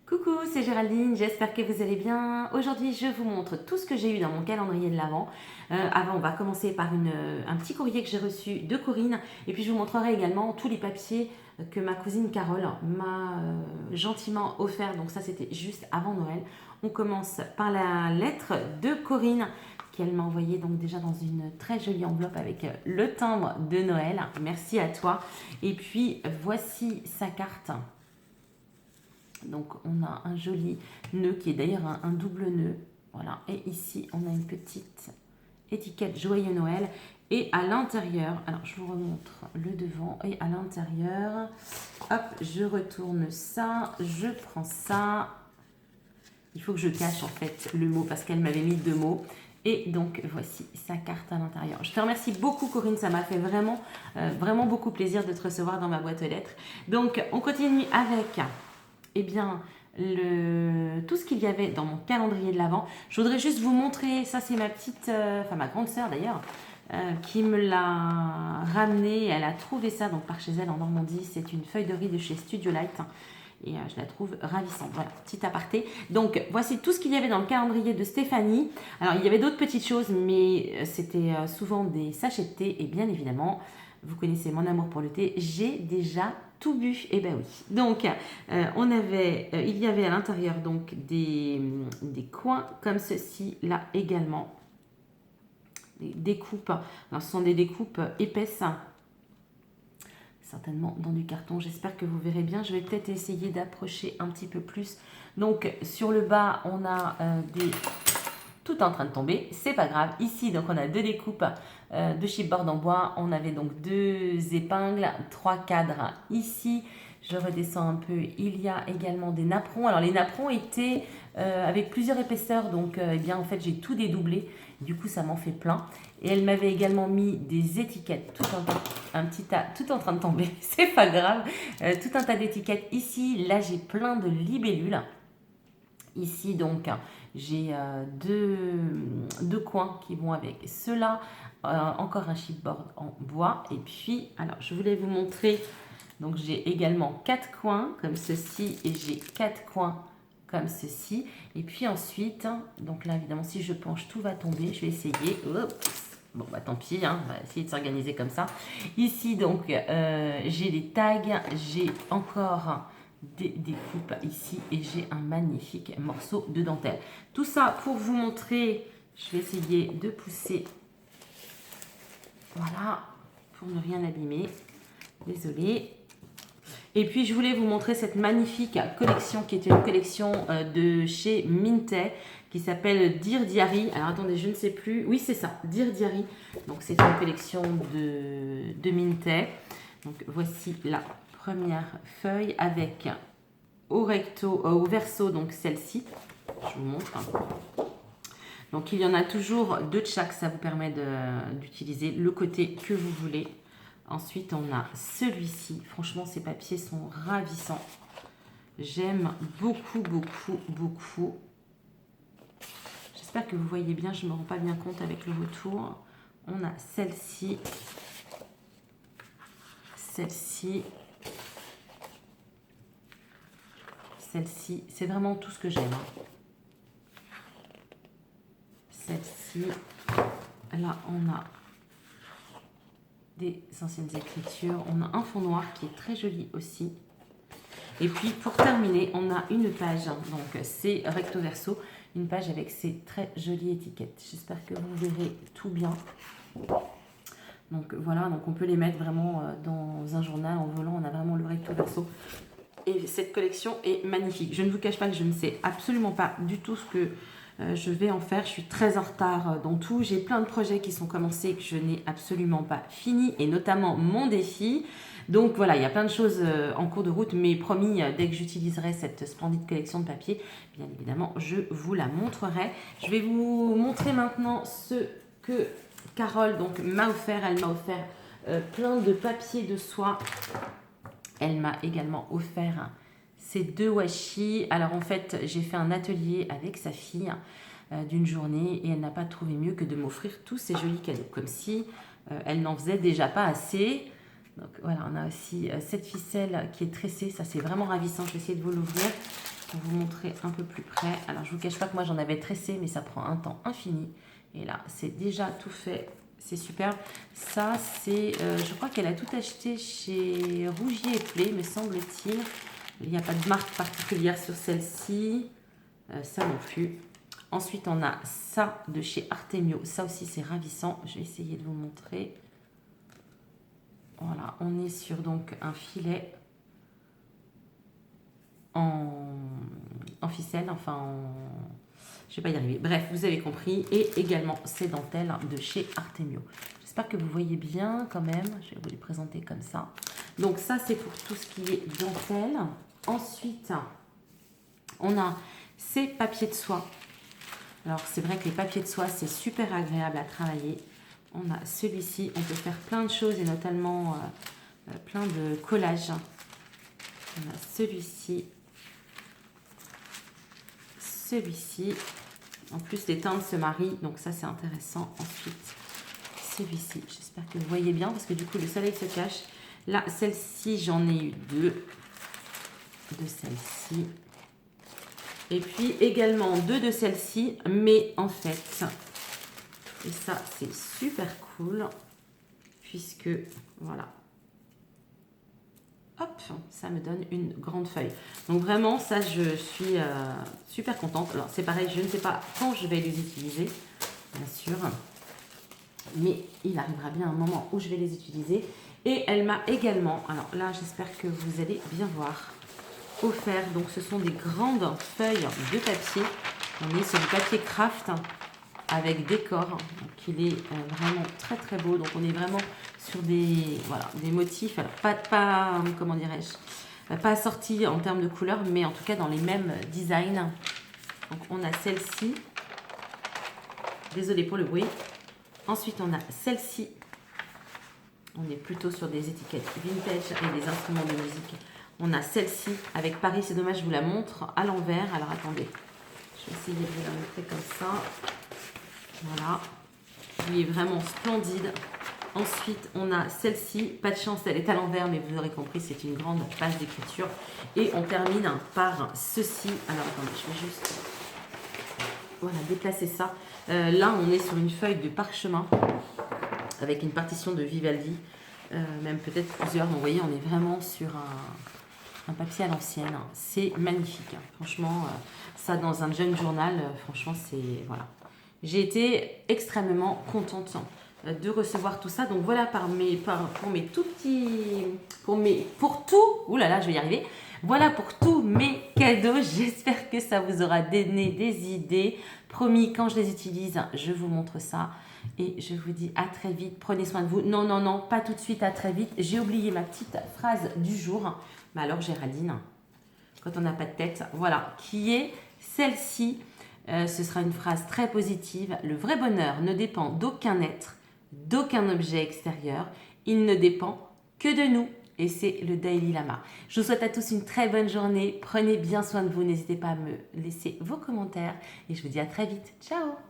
Coucou, c'est Géraldine, j'espère que vous allez bien. Aujourd'hui, je vous montre tout ce que j'ai eu dans mon calendrier de l'Avent. Avant, on va commencer par un petit courrier que j'ai reçu de Corinne. Et puis, je vous montrerai également tous les papiers que ma cousine Carole m'a gentiment offert. Donc ça, c'était juste avant Noël. On commence par la lettre de Corinne qu'elle m'a envoyée donc déjà dans une très jolie enveloppe avec le timbre de Noël. Merci à toi. Et puis, voici sa carte. Donc on a un joli nœud qui est d'ailleurs un double nœud. Voilà. Et ici on a une petite étiquette Joyeux Noël. Et à l'intérieur, alors je vous remontre le devant. Et à l'intérieur, hop, je retourne ça, je prends ça. Il faut que je cache en fait le mot parce qu'elle m'avait mis 2 mots. Et donc voici sa carte à l'intérieur. Je te remercie beaucoup Corinne, ça m'a fait vraiment, vraiment beaucoup plaisir de te recevoir dans ma boîte aux lettres. Donc on continue avec eh bien, tout ce qu'il y avait dans mon calendrier de l'Avent. Je voudrais juste vous montrer, ça c'est ma petite, enfin ma grande sœur d'ailleurs, qui me l'a ramené. Elle a trouvé ça donc par chez elle en Normandie. C'est une feuille de riz de chez Studio Light. Et je la trouve ravissante. Voilà, petit aparté. Donc, voici tout ce qu'il y avait dans le calendrier de Stéphanie. Alors, il y avait d'autres petites choses, mais c'était souvent des sachets de thé. Et bien évidemment, vous connaissez mon amour pour le thé, j'ai déjà tout bu. Et ben oui. Donc, il y avait à l'intérieur donc des coins comme ceci, là également. Des découpes. Alors, ce sont des découpes épaisses. Certainement dans du carton. J'espère que vous verrez bien. Je vais peut-être essayer d'approcher un petit peu plus. Donc, sur le bas, on a tout en train de tomber. C'est pas grave. Ici, donc, on a 2 découpes de chipboard en bois. On avait donc 2 épingles, 3 cadres ici. Je redescends un peu. Il y a également des napperons. Alors, les napperons étaient avec plusieurs épaisseurs. Donc, eh bien, en fait, j'ai tout dédoublé. Du coup, ça m'en fait plein. Et elle m'avait également mis des étiquettes, tout un petit tas, tout en train de tomber, c'est pas grave. Tout un tas d'étiquettes ici. Là, j'ai plein de libellules. Ici, donc, j'ai deux coins qui vont avec ceux-là. Encore un chipboard en bois. Et puis, alors, je voulais vous montrer. Donc, j'ai également 4 coins comme ceci et j'ai 4 coins comme ceci. Et puis ensuite, donc là, évidemment, si je penche, tout va tomber. Je vais essayer. Oups. Bon, bah tant pis, hein, on va essayer de s'organiser comme ça. Ici, donc, j'ai des tags, j'ai encore des coupes ici et j'ai un magnifique morceau de dentelle. Tout ça pour vous montrer, je vais essayer de pousser, voilà, pour ne rien abîmer. Désolée. Et puis, je voulais vous montrer cette magnifique collection qui est une collection de chez Mintet qui s'appelle Dear Diary. Alors, attendez, je ne sais plus. Oui, c'est ça, Dear Diary. Donc, c'est une collection de Mintet. Donc, voici la première feuille avec au verso, donc celle-ci. Je vous montre. Donc, il y en a toujours 2 de chaque. Ça vous permet d'utiliser le côté que vous voulez. Ensuite, on a celui-ci. Franchement, ces papiers sont ravissants. J'aime beaucoup, beaucoup, beaucoup. J'espère que vous voyez bien. Je ne me rends pas bien compte avec le retour. On a celle-ci. Celle-ci. Celle-ci. C'est vraiment tout ce que j'aime. Celle-ci. Là, on a des anciennes écritures. On a un fond noir qui est très joli aussi. Et puis pour terminer, on a une page. Donc c'est recto verso, une page avec ces très jolies étiquettes. J'espère que vous verrez tout bien. Donc voilà, donc on peut les mettre vraiment dans un journal en volant. On a vraiment le recto verso. Et cette collection est magnifique. Je ne vous cache pas que je ne sais absolument pas du tout ce que je vais en faire. Je suis très en retard dans tout. J'ai plein de projets qui sont commencés que je n'ai absolument pas fini, et notamment mon défi. Donc voilà, il y a plein de choses en cours de route, mais promis, dès que j'utiliserai cette splendide collection de papier, bien évidemment, je vous la montrerai. Je vais vous montrer maintenant ce que Carole m'a offert. Elle m'a offert plein de papiers de soie. Elle m'a également offert ces 2 washi. Alors en fait, j'ai fait un atelier avec sa fille d'une journée et elle n'a pas trouvé mieux que de m'offrir tous ces jolis cadeaux. Comme si elle n'en faisait déjà pas assez. Donc voilà, on a aussi cette ficelle qui est tressée. Ça, c'est vraiment ravissant. Je vais essayer de vous l'ouvrir. pour vous montrer un peu plus près. Alors, je ne vous cache pas que moi, j'en avais tressé, mais ça prend un temps infini. Et là, c'est déjà tout fait. C'est superbe. Ça, c'est... je crois qu'elle a tout acheté chez Rougier et Play, me semble-t-il. Il n'y a pas de marque particulière sur celle-ci. Ça non plus. Ensuite, on a ça de chez Artemio. Ça aussi, c'est ravissant. Je vais essayer de vous montrer. Voilà, on est sur donc un filet en ficelle, enfin je vais pas y arriver. Bref, vous avez compris. Et également ces dentelles de chez Artemio. J'espère que vous voyez bien quand même. Je vais vous les présenter comme ça. Donc ça, c'est pour tout ce qui est dentelle. Ensuite, on a ces papiers de soie. Alors, c'est vrai que les papiers de soie, c'est super agréable à travailler. On a celui-ci. On peut faire plein de choses et notamment plein de collages. On a celui-ci. Celui-ci. En plus, les teintes se marient. Donc, ça, c'est intéressant. Ensuite, celui-ci. J'espère que vous voyez bien parce que du coup, le soleil se cache. Là, celle-ci, j'en ai eu deux. De celle-ci. Et puis également deux de celles-ci, mais en fait, et ça c'est super cool, puisque voilà, hop, ça me donne une grande feuille. Donc vraiment, ça je suis super contente. Alors c'est pareil, je ne sais pas quand je vais les utiliser, bien sûr, mais il arrivera bien un moment où je vais les utiliser. Et elle m'a également, alors là j'espère que vous allez bien voir, offert. Donc ce sont des grandes feuilles de papier. On est sur du papier craft avec décor. Donc il est vraiment très très beau. Donc on est vraiment sur des, voilà, des motifs. Alors pas comment dirais-je, pas assortis en termes de couleurs, mais en tout cas dans les mêmes designs. Donc on a celle-ci. Désolée pour le bruit. Ensuite on a celle-ci. On est plutôt sur des étiquettes vintage et des instruments de musique. On a celle-ci avec Paris, c'est dommage, je vous la montre à l'envers. Alors attendez, je vais essayer de vous la montrer comme ça. Voilà, qui est vraiment splendide. Ensuite, on a celle-ci, pas de chance, elle est à l'envers, mais vous aurez compris, c'est une grande page d'écriture. Et on termine par ceci. Alors attendez, je vais juste voilà, déplacer ça. Là, on est sur une feuille de parchemin avec une partition de Vivaldi, même peut-être plusieurs. Donc, vous voyez, on est vraiment sur un papier à l'ancienne. C'est magnifique. Franchement, ça dans un jeune journal, franchement, c'est... Voilà. J'ai été extrêmement contente de recevoir tout ça. Donc voilà pour mes tout petits... Pour tout... Ouh là là, je vais y arriver. Voilà pour tous mes cadeaux. J'espère que ça vous aura donné des idées. Promis, quand je les utilise, je vous montre ça. Et je vous dis à très vite. Prenez soin de vous. Non, non, non, pas tout de suite, à très vite. J'ai oublié ma petite phrase du jour. Mais alors, Géraldine, quand on n'a pas de tête, voilà, qui est celle-ci. Ce sera une phrase très positive. Le vrai bonheur ne dépend d'aucun être, d'aucun objet extérieur. Il ne dépend que de nous. Et c'est le Dalai Lama. Je vous souhaite à tous une très bonne journée. Prenez bien soin de vous. N'hésitez pas à me laisser vos commentaires. Et je vous dis à très vite. Ciao!